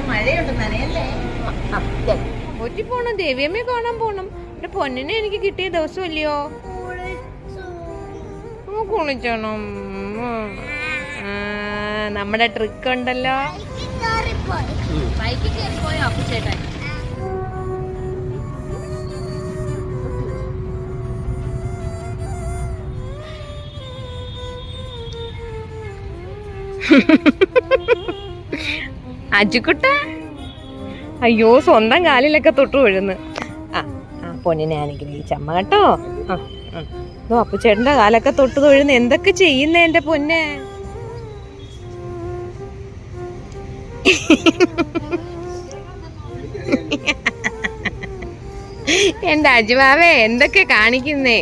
മഴയുണ്ട് നനയല്ലേ. ഒറ്റി പോണം, ദേവിയമ്മയെ കാണാൻ പോണം. എന്റെ പൊന്നിനെ എനിക്ക് കിട്ടിയ ദിവസം ഇല്ലയോ? കുളിച്ചോണം. നമ്മുടെ ട്രിക്ക് ഉണ്ടല്ലോ. ബൈക്കിൽ കയറിപ്പോയോ അപ്പുചേട്ടൻ? അജുക്കുട്ട, അയ്യോ സ്വന്തം കാലിലൊക്കെ തൊട്ടു വീഴുന്നു. പൊന്നിനെ അനുഗ്രഹിച്ചമ്മ കേട്ടോ. അപ്പുചേട്ടന്റെ കാലൊക്കെ തൊട്ട് തൊഴുന്ന് എന്തൊക്കെ ചെയ്യുന്നേ എന്റെ പൊന്നെ. എന്റെ അജുവാവേ എന്തൊക്കെ കാണിക്കുന്നേ.